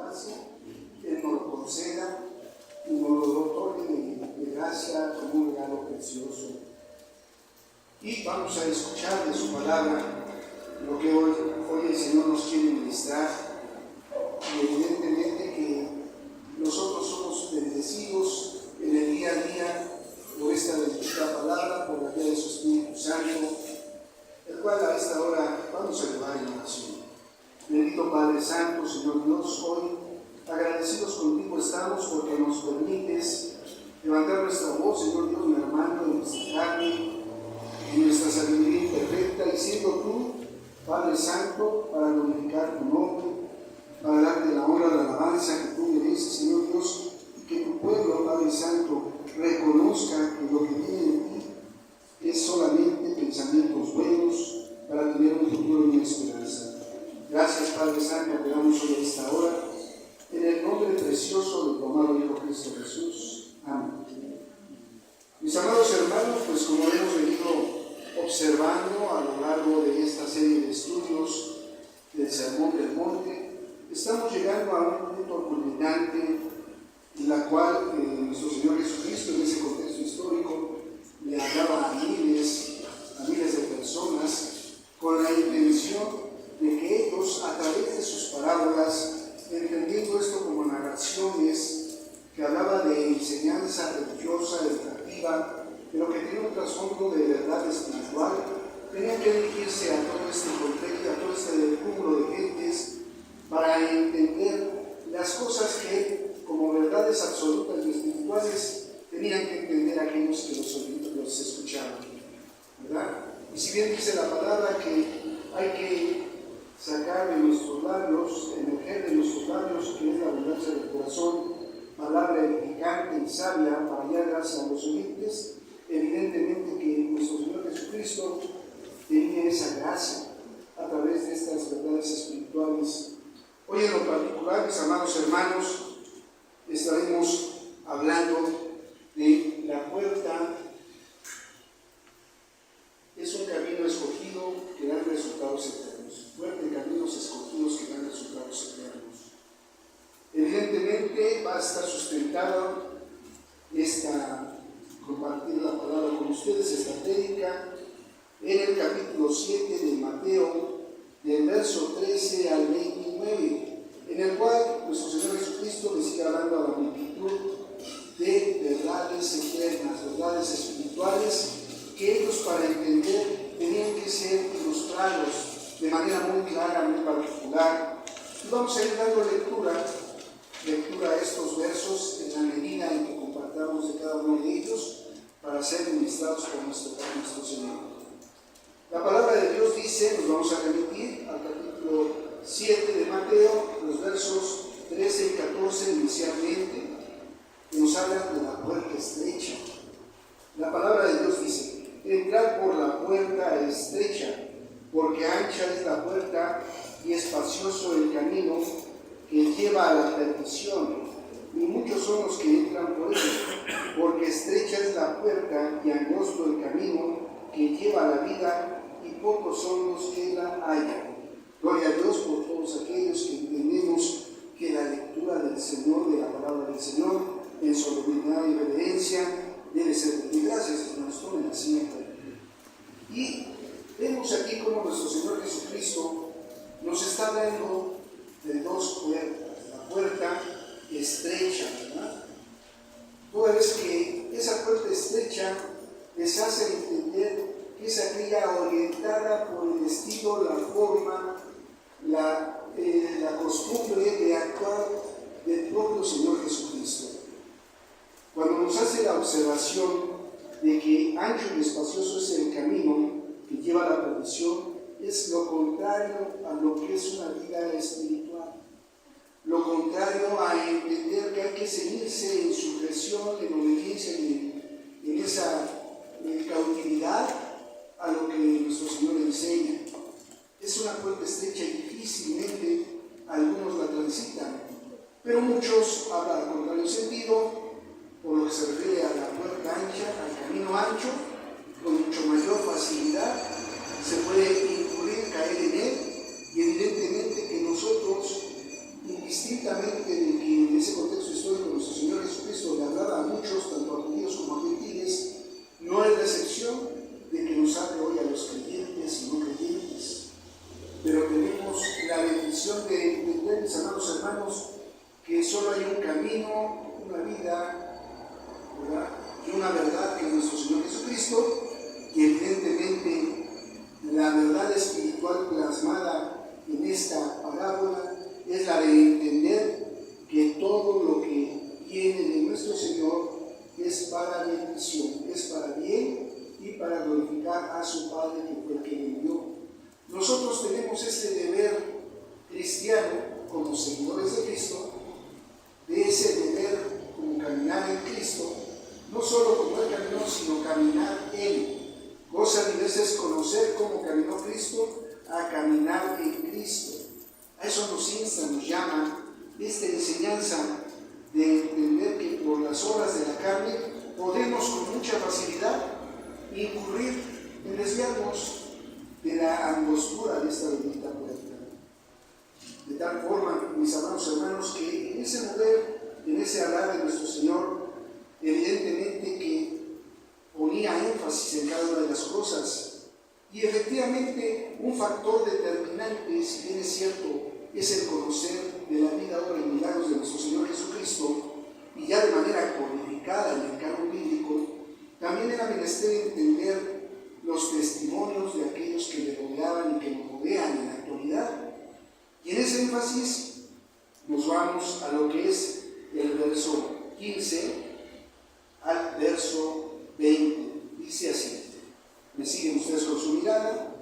gracia, Él nos lo conceda y nos lo otorgue de gracia como un regalo precioso. Y vamos a escuchar de su palabra lo que hoy el Señor nos quiere ministrar. Y evidentemente que nosotros somos bendecidos en el día a día por esta bendita palabra, por la guía de su Espíritu Santo, el cual a esta hora vamos a llevar en oración. Bendito Padre Santo, Señor Dios, hoy agradecidos contigo estamos porque nos permites levantar nuestra voz, Señor Dios, mi hermano, de nuestra carne, en nuestra sabiduría imperfecta, y siendo tú, Padre Santo, para glorificar tu nombre, para darte la honra, la alabanza que tú mereces, Señor Dios, y que tu pueblo, Padre Santo, reconozca que lo que viene de ti es solamente pensamientos buenos para tener un futuro y una esperanza. Gracias, Padre Santo, te damos hoy a esta hora, en el nombre precioso de tu amado Hijo Cristo Jesús. Amén. Mis amados hermanos, pues como hemos venido observando a lo largo de esta serie de estudios del Sermón del Monte, estamos llegando a un punto culminante en la cual nuestro Señor Jesucristo, en ese contexto histórico, le hablaba a miles de personas con la intención de que ellos, a través de sus parábolas, entendiendo esto como narraciones que hablaba de enseñanza religiosa, educativa, pero que tiene un trasfondo de verdad espiritual, tenían que dirigirse a todo este contexto, a todo este cúmulo de gentes, para entender las cosas que, como verdades absolutas y espirituales, tenían que entender aquellos que los escuchaban, ¿verdad? Y si bien dice la palabra que hay que sacar de nuestros labios, emerger de nuestros labios, que es la abundancia del corazón, palabra edificante y sabia para hallar gracia a los oyentes, evidentemente que nuestro Señor Jesucristo tenía esa gracia a través de estas verdades espirituales. Hoy en lo particular, mis amados hermanos, estaremos hablando de la puerta. Es un camino escogido que da resultados eternos. Puerta de caminos escogidos que dan resultados eternos. Evidentemente va a estar sustentada compartir la palabra con ustedes, esta prédica, en el capítulo 7 de Mateo, del verso 13 al 29, en el cual nuestro Señor Jesucristo le sigue hablando a la multitud de verdades eternas, verdades espirituales, que ellos para entender tenían que ser ilustrados de manera muy clara, muy particular. Y vamos a ir dando lectura a estos versos en la medida en que compartamos de cada uno de ellos para ser ministrados por nuestro Señor. La palabra de Dios dice, nos vamos a remitir al capítulo 7 de Mateo, los versos 13 y 14 inicialmente, que nos hablan de la puerta estrecha. La palabra de Dios dice: entrad por la puerta estrecha, porque ancha es la puerta y espacioso el camino que lleva a la perdición, y muchos son los que entran por ella, porque estrecha es la puerta y angosto el camino que lleva a la vida, y pocos son los que la hallan. Gloria a Dios por todos aquellos que entendemos que la lectura del Señor, de la palabra del Señor, en solemnidad y reverencia, debe ser de gracias, hermanos, tomen asiento. Y vemos aquí cómo nuestro Señor Jesucristo nos está hablando de dos puertas. La puerta estrecha, ¿verdad? Toda vez que esa puerta estrecha les hace entender que es aquella orientada por el estilo, la forma, la costumbre de actuar del propio Señor Jesucristo. Cuando nos hace la observación de que ancho y espacioso es el camino que lleva a la perdición, es lo contrario a lo que es una vida espiritual. Lo contrario a entender que hay que seguirse en sujeción, en obediencia y en esa cautividad a lo que nuestro Señor enseña. Es una puerta estrecha y difícilmente algunos la transitan, pero muchos hablan al contrario sentido, por lo que se refiere a la puerta ancha, al camino ancho, con mucho mayor facilidad se puede incurrir, caer en él, y evidentemente que nosotros indistintamente decisión de entender, mis amados hermanos, que solo hay un camino, una vida, ¿verdad? Y una verdad que es nuestro Señor Jesucristo, y evidentemente la verdad espiritual plasmada en esta parábola es la de entender que todo lo que viene de nuestro Señor es para bendición, es para bien y para glorificar a su Padre, que fue el que le envió. Nosotros tenemos este deber cristiano como seguidores de Cristo, de ese deber como caminar en Cristo, no solo como Él caminó, sino caminar en Él. Cosa diversa es conocer cómo caminó Cristo, a caminar en Cristo. A eso nos insta, nos llama esta enseñanza de entender que por las obras de la carne podemos con mucha facilidad incurrir en desviarnos de la angostura de esta bendita puerta. De tal forma, mis amados hermanos, que en ese mover, en ese hablar de nuestro Señor, evidentemente que ponía énfasis en cada una de las cosas, y efectivamente un factor determinante, si bien es cierto, es el conocer de la vida, obra y milagros de nuestro Señor Jesucristo, y ya de manera codificada en el canon bíblico, también era menester entender los testimonios de aquellos que le rodeaban y que nos rodean en la actualidad. Y en ese énfasis nos vamos a lo que es el verso 15 al verso 20. Dice así, me siguen ustedes con su mirada: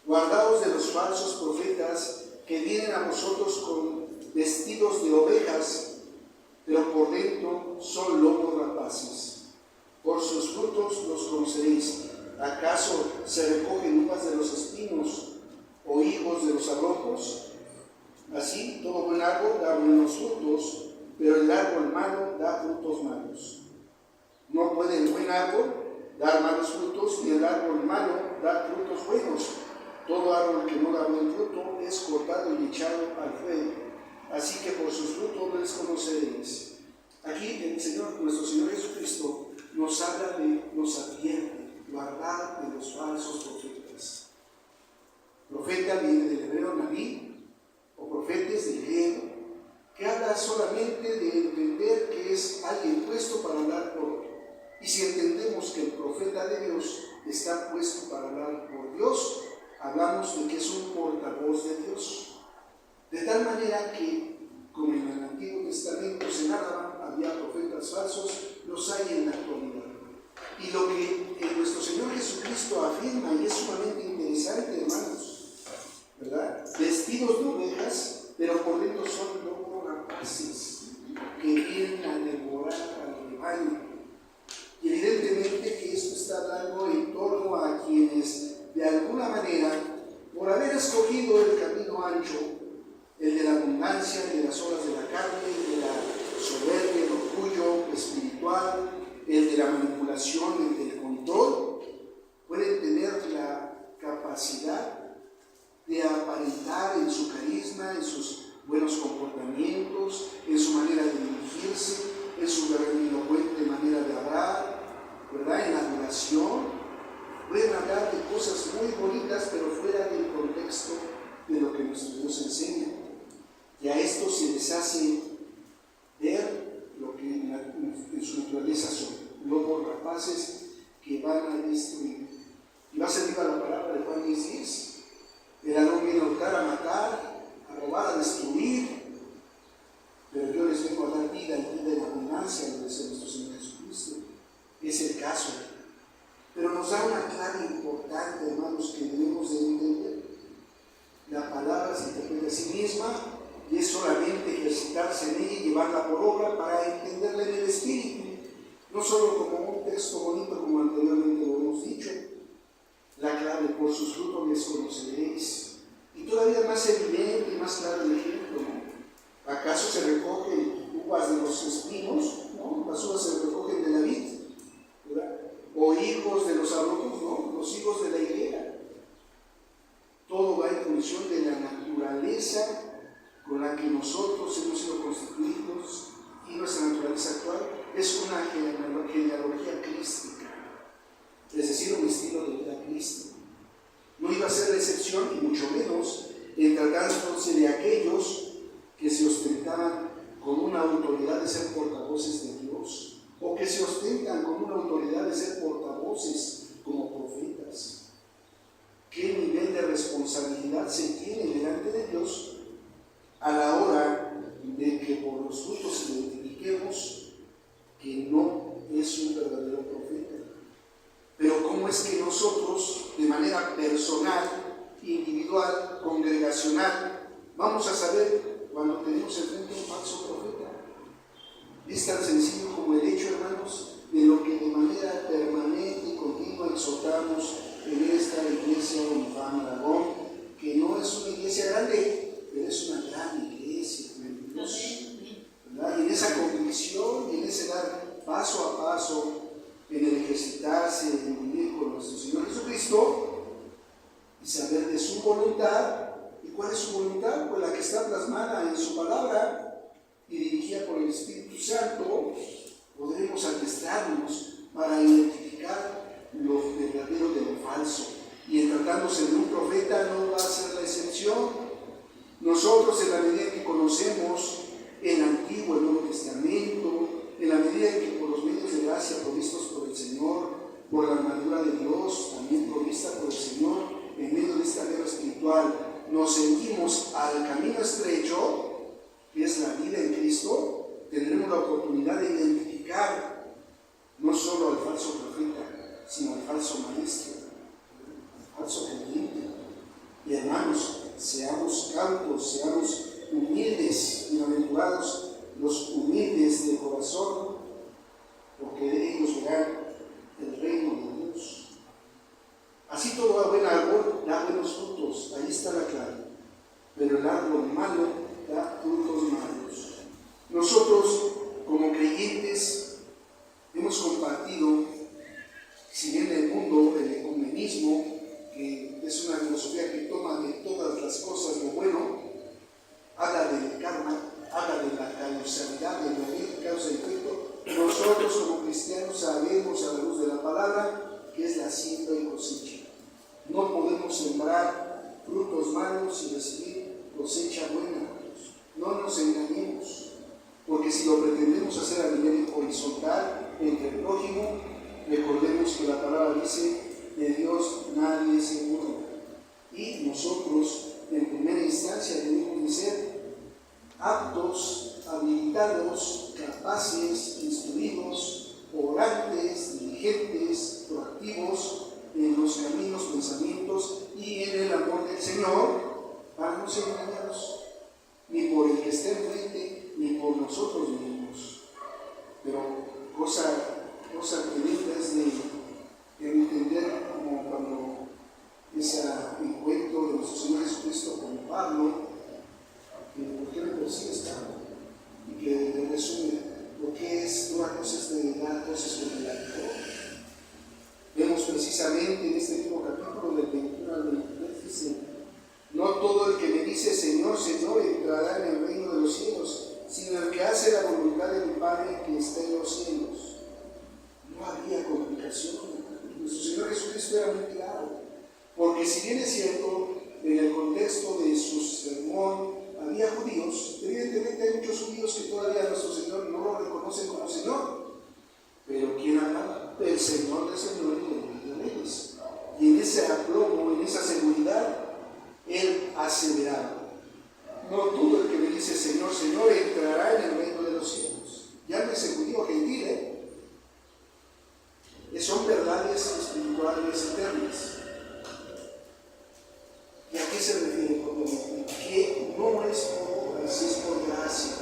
guardaos de los falsos profetas que vienen a vosotros con vestidos de ovejas, pero por dentro son lobos rapaces. Por sus frutos los conoceréis. ¿Acaso se recogen uvas de los espinos o higos de los abrojos? Así, todo buen árbol da buenos frutos, pero el árbol malo da frutos malos. No puede el buen árbol dar malos frutos, ni el árbol malo dar frutos buenos. Todo árbol que no da buen fruto es cortado y echado al fuego. Así que por sus frutos les conoceréis. Aquí el Señor, nuestro Señor Jesucristo, nos habla nos advierte: guardad de los falsos profetas. Profeta viene del hebreo naví, o profetes del griego, que habla solamente de entender que es alguien puesto para hablar por otro. Y si entendemos que el profeta de Dios está puesto para hablar por Dios, hablamos de que es un portavoz de Dios. De tal manera que, como en el Antiguo Testamento se narra, había profetas falsos, los hay en la actualidad. Y lo que nuestro Señor Jesucristo afirma, y es sumamente interesante, hermanos, ¿verdad? Vestidos de ovejas, pero por dentro son lobos rapaces que vienen a devorar al rebaño. Y evidentemente que esto está hablando en torno a quienes, de alguna manera, por haber escogido el camino ancho, el de la abundancia, el de las obras de la carne, el de la soberbia, el orgullo espiritual, el de la manipulación, el del control, pueden tener la capacidad de aparentar en su carisma, en sus buenos comportamientos, en su manera de dirigirse, en su grandilocuente manera de hablar, ¿verdad? En la adoración. Pueden hablar de cosas muy bonitas, pero fuera del contexto de lo que nuestro Dios enseña. Y a esto se les hace ver lo que en su naturaleza son: lobos rapaces que van a destruir. Y va a ser viva la palabra de Juan 10:10. El ladrón viene a hurtar, a matar, a robar, a destruir, pero yo les vengo a dar vida y vida en abundancia, lo dice nuestro Señor Jesucristo. Es el caso. Pero nos da una clave importante, hermanos, que debemos de entender. La palabra se interpreta a sí misma y es solamente ejercitarse en ella y llevarla por obra para entenderla en el Espíritu, no solo como un texto bonito como anteriormente lo hemos dicho. La clave: por sus frutos les conoceréis. Y todavía más evidente y más claro el ejemplo, ¿no? ¿Acaso se recogen uvas de los espinos? ¿No? Las uvas se recogen de la vid, ¿verdad? O higos de los abrojos, ¿no? Los higos de la higuera. Todo va en función de la naturaleza con la que nosotros hemos sido constituidos, y nuestra naturaleza actual es una genealogía crística, es decir, un estilo de vida cristo. No iba a ser la excepción, y mucho menos en tratándose de aquellos tenemos enfrente a un falso profeta. Es tan sencillo como el hecho, hermanos, de lo que de manera permanente y continua exhortamos en esta iglesia Unifam Aragón, que no es una iglesia grande, pero es una gran iglesia de Dios, ¿verdad? Y en esa convicción y en ese dar paso a paso en el ejercitarse, en vivir con nuestro Señor Jesucristo y saber de su voluntad. ¿Y cuál es su voluntad? Pues la que está plasmada en su palabra y dirigida por el Espíritu Santo. Podremos adiestrarnos para identificar lo verdadero de lo falso. Y en tratándose de un profeta no va a ser la excepción. Nosotros, en la medida en que conocemos el Antiguo y el Nuevo Testamento, en la medida en que por los medios de gracia provistos por el Señor, por la armadura de Dios, también provista por el Señor, en medio de esta guerra espiritual, nos sentimos al camino estrecho, que es la vida en Cristo, tendremos la oportunidad de identificar no solo al falso profeta, sino al falso maestro, al falso creyente. Y hermanos, seamos cautos, seamos humildes, bienaventurados los humildes de corazón, porque de ellos verán el reino de Dios. Así todo buen árbol da buenos frutos, ahí está la clave. Pero el árbol malo da frutos malos. Nosotros, como creyentes, hemos compartido, si bien en el mundo, el ecumenismo, que es una filosofía que toma de todas las cosas lo bueno, habla del karma, habla de la causalidad, de la causa y efecto. Nosotros como cristianos sabemos a la luz de la palabra que es la siembra y cosecha. No podemos sembrar frutos malos y recibir cosecha buena. No nos engañemos, porque si lo pretendemos hacer a nivel horizontal entre el prójimo, recordemos que la palabra dice: de Dios nadie se burla. Y nosotros, en primera instancia, debemos de ser aptos, habilitados, capaces, instruidos, orantes, diligentes, proactivos en los caminos, pensamientos y en el amor del Señor, para no ser engañados, ni por el que esté enfrente, ni por nosotros mismos. Pero cosa tremenda es de entender, como cuando ese encuentro de nuestro Señor Jesucristo con Pablo, ¿por qué me persigues tanto? Y que le resume lo que es una cosa es de dar cosas con el actor. Vemos precisamente en este mismo capítulo del 21 al 23, dice: no todo el que me dice Señor, Señor entrará en el reino de los cielos, sino el que hace la voluntad de mi Padre que está en los cielos. No había complicación. Nuestro Señor Jesucristo era muy claro, porque si bien es cierto, en el contexto de su sermón había judíos, evidentemente hay muchos judíos que todavía a nuestro Señor no lo reconocen como Señor, pero ¿quién habla? El Señor de señores y el Rey de reyes. Y en ese aplomo, en esa seguridad, Él aseveraba: no todo el que me dice Señor, Señor entrará en el reino de los cielos. Llámese judío gentil, son verdades espirituales eternas. ¿Y a qué se refiere propiamente? Que no es por obras, es por gracia.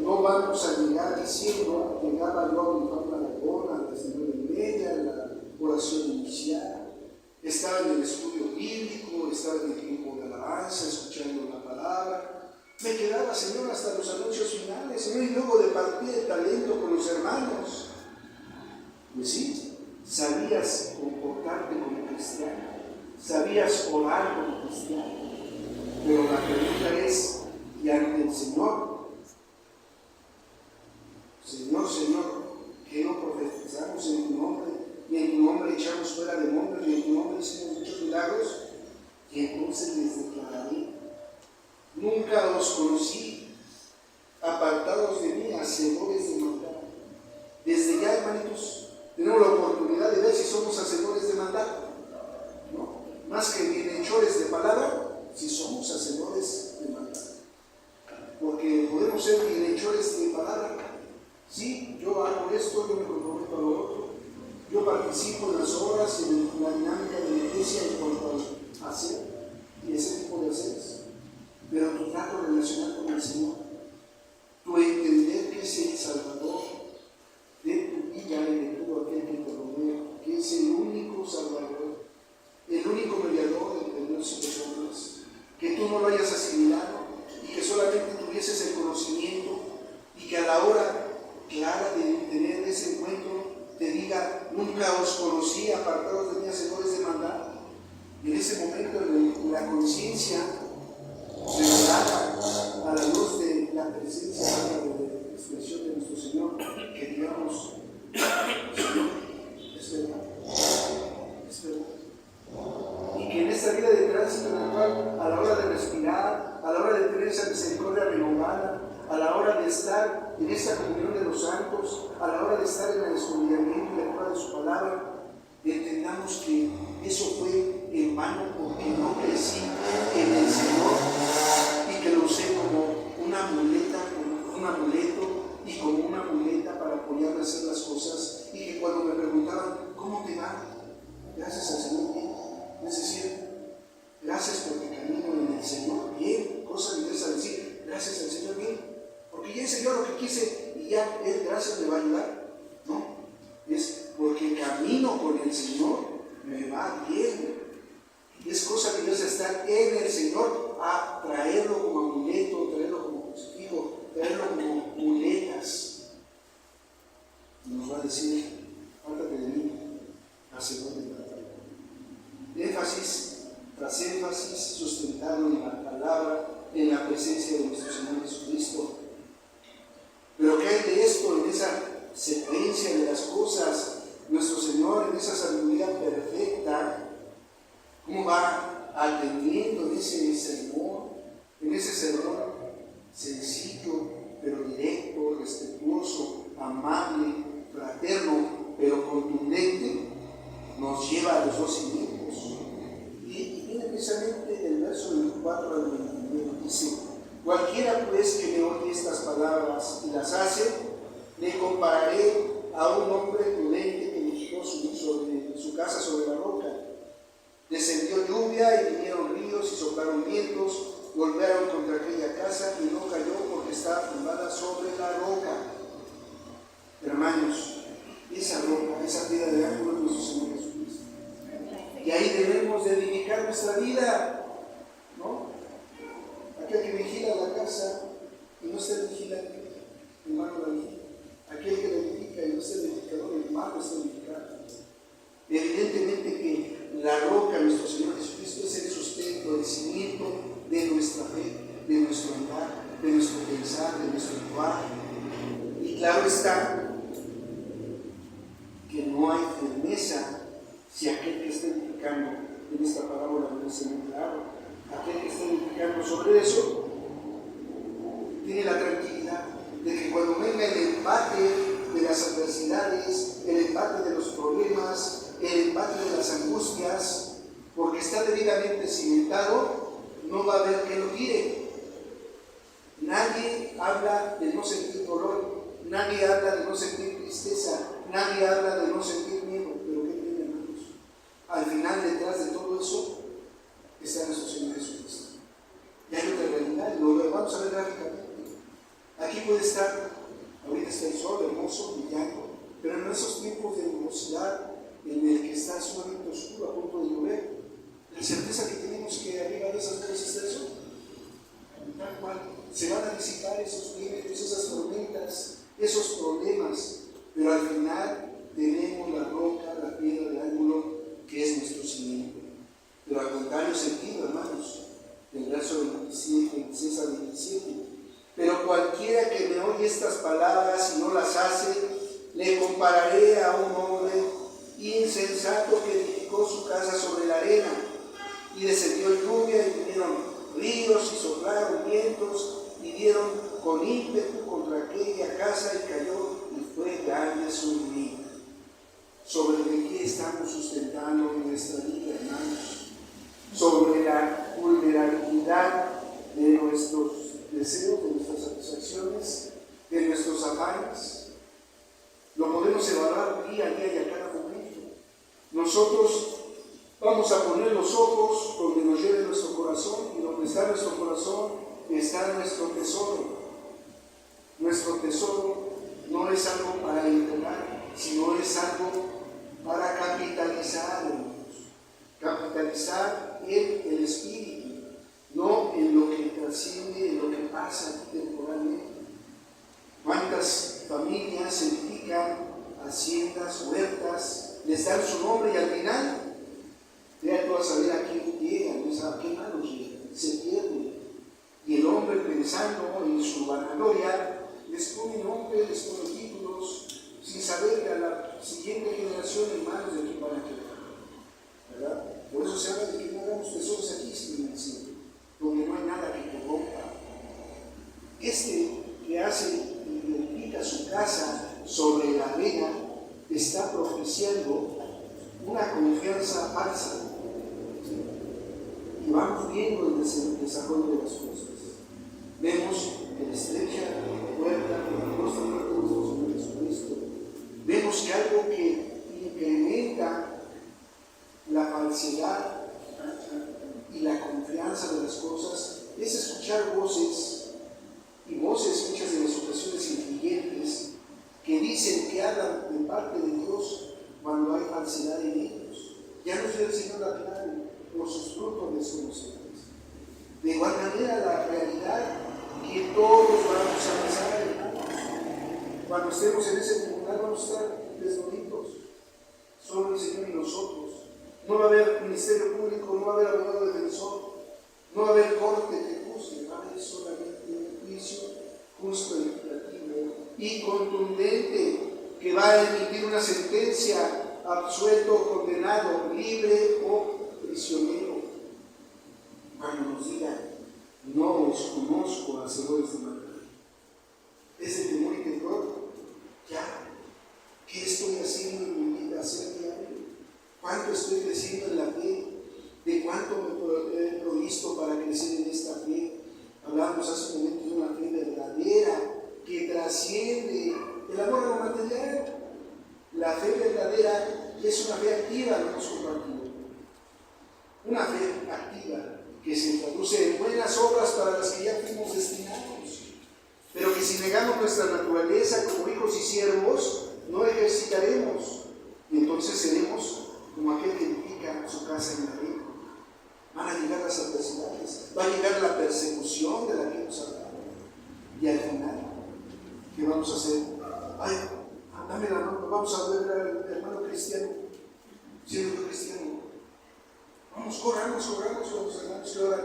No vamos a llegar diciendo: llegaba yo a mi familia a las 9:30, la oración inicial, estaba en el estudio bíblico, estaba en el tiempo de alabanza, escuchando la palabra, me quedaba, Señor, hasta los anuncios finales, Señor, y luego de partir el talento con los hermanos. Pues sí, sabías comportarte como cristiano, sabías orar como cristiano, pero la pregunta es: ¿y ante el Señor? Señor, Señor, ¿qué no profetizamos en tu nombre? Y en tu nombre echamos fuera demonios, y en tu nombre hicimos muchos milagros. Y entonces les declararé: nunca os conocí, apartados de mí, hacedores de maldad. Desde ya, hermanitos, tenemos la oportunidad de ver si somos hacedores de maldad, ¿no? Más que bienhechores de palabra, si somos hacedores de maldad. Porque podemos ser bienhechores de palabra. Sí, yo hago esto, yo me comprometo a lo otro, yo participo en las obras y en la dinámica de la iglesia en cuanto a hacer y ese tipo de haceres. Pero tu trato relacional con al Señor, tu entender que es el Salvador de tu vida y de todo aquel que te rodea, que es el único Salvador, el único mediador entre Dios y los hombres, que tú no lo hayas asimilado y que solamente tuvieses el conocimiento y que a la hora clara de tener ese encuentro te diga: nunca os conocí, apartados de mí, hacedores de maldad. Y en ese momento la conciencia revelada a la luz de la presencia, de la expresión de nuestro Señor, que digamos: Señor, es verdad, es verdad. Y que en esta vida de tránsito en la cual, a la hora de respirar, a la hora de tener esa misericordia renovada, a la hora de estar en esta comunión de los santos, a la hora de estar en el descubrimiento y la lectura de su palabra, entendamos que eso fue en vano, porque no crecí en el Señor y que lo usé como una muleta, como un amuleto y como una muleta para apoyarme a hacer las cosas, y que cuando me preguntaban: ¿cómo te va? Gracias al Señor, bien. Es decir, gracias porque camino en el Señor, bien. Cosa diversa decir: gracias al Señor, bien, porque ya hice yo lo que quise y ya Él, gracias, me va a ayudar. No, es porque camino con el Señor, me va bien. Y es cosa diversa estar en el Señor a traerlo como amuleto, traerlo como crucifijo, traerlo como muletas. Nos va a decir: apártate de mí, hacedor de maldad. Énfasis tras énfasis, sustentado en la palabra, en la presencia de nuestro Señor Jesucristo. Pero ¿qué hay de esto en esa secuencia de las cosas? Nuestro Señor, en esa sabiduría perfecta, ¿cómo va atendiendo en ese sermón sencillo, pero directo, respetuoso, amable, fraterno, pero contundente? Nos lleva a los dos cimientos. Y viene precisamente del verso 24 al 29, dice: cualquiera pues que me oye estas palabras y las hace, le compararé a un hombre prudente que edificó su casa sobre la roca. Descendió lluvia y vinieron ríos y soplaron vientos, golpearon contra aquella casa y no cayó porque estaba fundada sobre la roca. Hermanos, esa roca, esa piedra de ángulo es nuestro Señor Jesucristo. Y ahí debemos de edificar nuestra vida, ¿no? Aquel que vigila la casa y no está vigilante, hermano la vigila. Aquel que la edifica y no está edificador, el hermano está edificando. Evidentemente que la roca, nuestro Señor Jesucristo, es el sustento, el cimiento de nuestra fe, de nuestro andar, de nuestro pensar, de nuestro actuar. Y claro está que no hay firmeza si aquel que está edificando, en esta parábola no es muy claro, aquel que está edificando sobre eso tiene la tranquilidad de que cuando venga el embate de las adversidades, el embate de los problemas, el embate de las angustias, porque está debidamente cimentado, no va a haber que lo tire. Nadie habla de no sentir dolor, nadie habla de no sentir tristeza, nadie habla de no sentir miedo, pero ¿qué tiene, hermanos? Al final, detrás de todo eso, está nuestro Señor Jesucristo. Y hay otra realidad, lo vamos a ver gráficamente. Aquí puede estar, ahorita está el sol hermoso, brillando, pero en esos tiempos de nubosidad, en el que está sumamente oscuro, a punto de llover, la certeza que tenemos que arriba de esas nubes está el sol. Tal cual, se van a disipar esos vientos, esas tormentas, esos problemas, pero al final tenemos la roca, la piedra de ángulo, que es nuestro cimiento. Pero al contrario sentido, hermanos, del verso 26 al 27. Pero cualquiera que me oye estas palabras y no las hace, le compararé a un hombre insensato que edificó su casa sobre la arena, y descendió lluvia y vinieron ríos y soplaron vientos y dieron con ímpetu contra aquella casa y cayó, y fue grande su ruina. ¿Sobre qué estamos sustentando nuestra vida, hermanos? Sobre la vulnerabilidad de nuestros deseos, de nuestras satisfacciones, de nuestros afanes. Lo podemos evaluar día a día y a cada momento. Nosotros vamos a poner los ojos donde nos lleve nuestro corazón, y donde está nuestro corazón, está nuestro tesoro. Nuestro tesoro no es algo para enterrar, sino es algo para capitalizar en Dios. Capitalizar en el Espíritu, no en lo que trasciende, en lo que pasa aquí temporalmente. ¿Cuántas familias edifican haciendas, huertas, les dan su nombre y al final, ya tú vas a ver a quién llegan, a qué manos llegan, se pierden? Y el hombre pensando en su vanagloria, les pone nombre, les pone títulos, sin saber que a la siguiente generación en manos de quién van a quedar, ¿verdad? Por eso se habla de que no hagamos tesoros aquí, sin el cielo, donde no hay nada que corrompa. Este que hace y edifica su casa sobre la arena está propiciando una confianza falsa. Y vamos viendo el desarrollo de las cosas. Vemos que la estrecha puerta de la costa de nuestro Señor Jesucristo. Vemos que algo que incrementa la falsedad y la confianza de las cosas es escuchar voces, y voces muchas de las ocasiones influyentes, que dicen que hablan de parte de Dios cuando hay falsedad en ellos. Ya nos dio el Señor la clave: por sus frutos les conoceréis. De igual manera, la realidad que todos vamos a pasar, hermanos. Cuando estemos en ese tribunal vamos a estar desnuditos, solo el Señor y nosotros. No va a haber ministerio público, no va a haber abogado defensor, no va a haber corte que juzgue, va a haber solamente un juicio justo, equitativo y contundente, que va a emitir una sentencia: absuelto o condenado, libre o prisionero. Cuando nos digan: no os conozco, hacedores de maldad. Ese temor y temor, ya, ¿qué estoy haciendo en mi vida hacer diario? ¿Cuánto estoy creciendo en la fe? ¿De cuánto me he provisto para crecer en esta fe? Hablamos hace un momento de una fe verdadera que trasciende el amor a lo material. La fe verdadera es una fe activa, lo hemos compartido. Una fe activa que se traduce en buenas obras para las que ya fuimos destinados, pero que si negamos nuestra naturaleza como hijos y siervos, no ejercitaremos, y entonces seremos como aquel que edifica su casa en la arena. Van a llegar las adversidades, va a llegar la persecución de la que hemos hablado, y al final, ¿qué vamos a hacer? Ay, dame la mano, vamos a ver al hermano cristiano, siendo cristiano. Vamos, corramos con los hermanos que oran,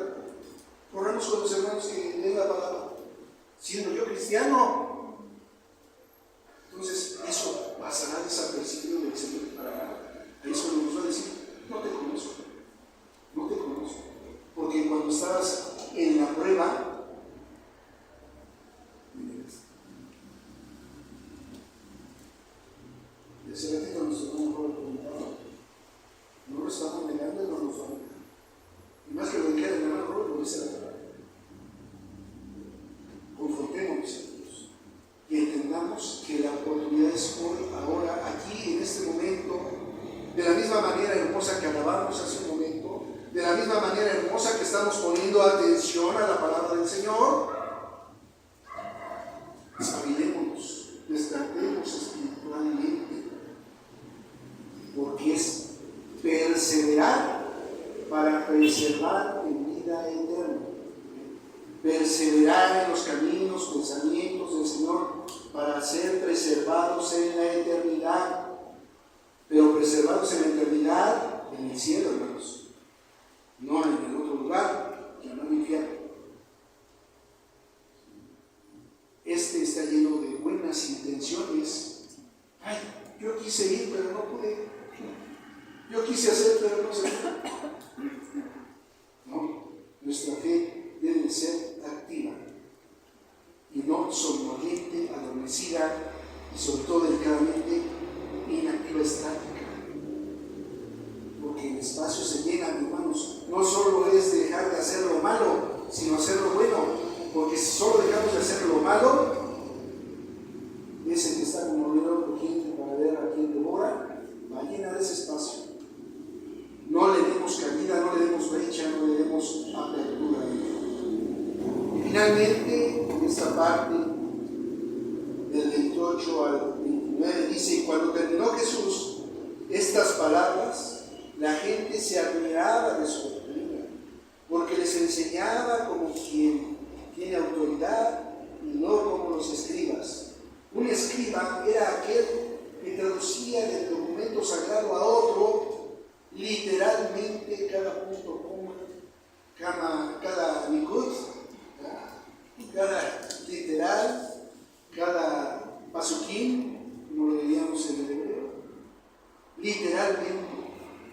corramos con los hermanos que leen la palabra, siendo yo cristiano. Entonces, eso pasará desapercibido del Señor para nada. Ahí es cuando nos va a decir: no te conozco, no te conozco. Porque cuando estabas en la prueba, de ese ratito nos tocó un poco preguntado. No lo estamos negando y no nos vamos a negar. Y más que lo que queda en el hermano Robert, lo dice la palabra. Confrontémonos a Dios y entendamos que la oportunidad es hoy, ahora, aquí, en este momento, de la misma manera hermosa que alabamos hace un momento, de la misma manera hermosa que estamos poniendo atención a la palabra del Señor. Espabilémonos, despertemos espiritualmente, porque es perseverar para preservar en vida eterna. Perseverar en los caminos, pensamientos del Señor para ser preservados en la eternidad. Pero preservados en la eternidad en el cielo, hermanos. No en el otro lugar, llamado infierno. Este está lleno de buenas intenciones. Ay, yo quise ir, pero no pude. Yo quise hacer, pero no se pudo. No, nuestra fe debe ser activa y no somnoliente, adormecida y sobre todo delicadamente inactiva, estática. Porque el espacio se llena, hermanos. No solo es dejar de hacer lo malo, sino hacer lo bueno. Porque si solo dejamos de hacer lo malo, ese que está como león rugiente para ver a quien devora, va a llenar ese espacio. No le demos cabida, no le demos brecha, no le demos apertura. Y lee en esta parte del 28 al 29, dice: y cuando terminó Jesús estas palabras, la gente se admiraba de su doctrina, porque les enseñaba como quien tiene autoridad y no como los escribas. Un escriba era aquel que traducía del documento sagrado a otro, literalmente cada punto, coma, cada nikud, cada literal, cada pasuquín, como lo diríamos en el hebreo, literalmente.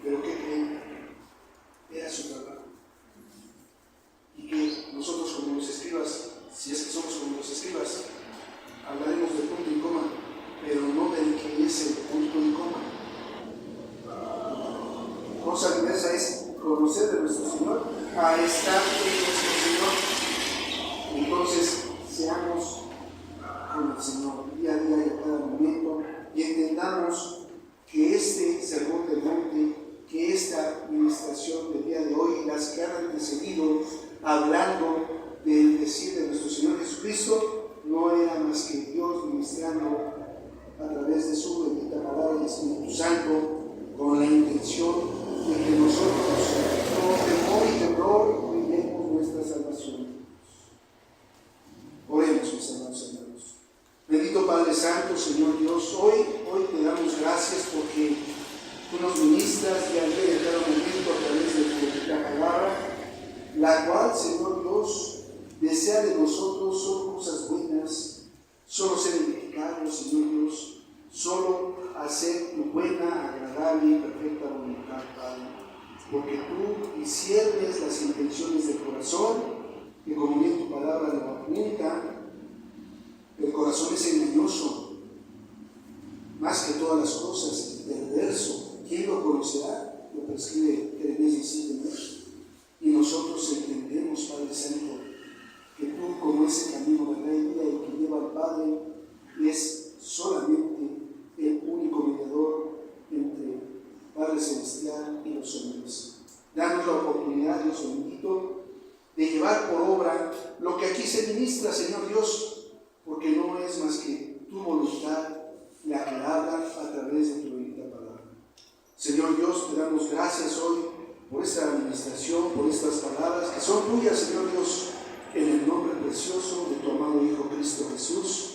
Pero ¿qué creen? Era su trabajo. Y que nosotros como los escribas, si es que somos como los escribas, hablaremos de punto y coma, pero no del que es el punto y coma. Cosa diversa es conocer de nuestro Señor a estar en nuestro Señor. Entonces, seamos con el Señor día a día y a cada momento, y entendamos que este sermón del monte, que esta administración del día de hoy, las que han antecedido, hablando del decir de nuestro Señor Jesucristo, no era más que Dios ministrando a través de su bendita palabra y Espíritu Santo, con la intención de que nosotros, con temor y temblor, vivamos nuestra salvación. Oremos, mis amados hermanos. Bendito Padre Santo, Señor Dios, hoy te damos gracias porque tú nos ministras día a día y a cada momento a través de tu bendita palabra, la cual, Señor Dios, desea de nosotros solo cosas buenas, solo ser edificados, Señor Dios, solo hacer tu buena, agradable y perfecta voluntad, Padre, porque tú disciernes las intenciones del corazón, que como bien tu palabra lo apunta, el corazón es engañoso, más que todas las cosas, perverso. ¿Quién lo conocerá? Lo prescribe Jeremías 17:9. Y nosotros entendemos, Padre Santo, que tú, como ese camino de rey y que lleva al Padre, es solamente el único mediador entre Padre Celestial y los hombres. Danos la oportunidad, Dios bendito, de llevar por obra lo que aquí se ministra, Señor Dios, porque no es más que tu voluntad la que habla a través de tu bendita palabra. Señor Dios, te damos gracias hoy por esta administración, por estas palabras que son tuyas, Señor Dios, en el nombre precioso de tu amado Hijo Cristo Jesús.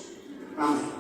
Amén.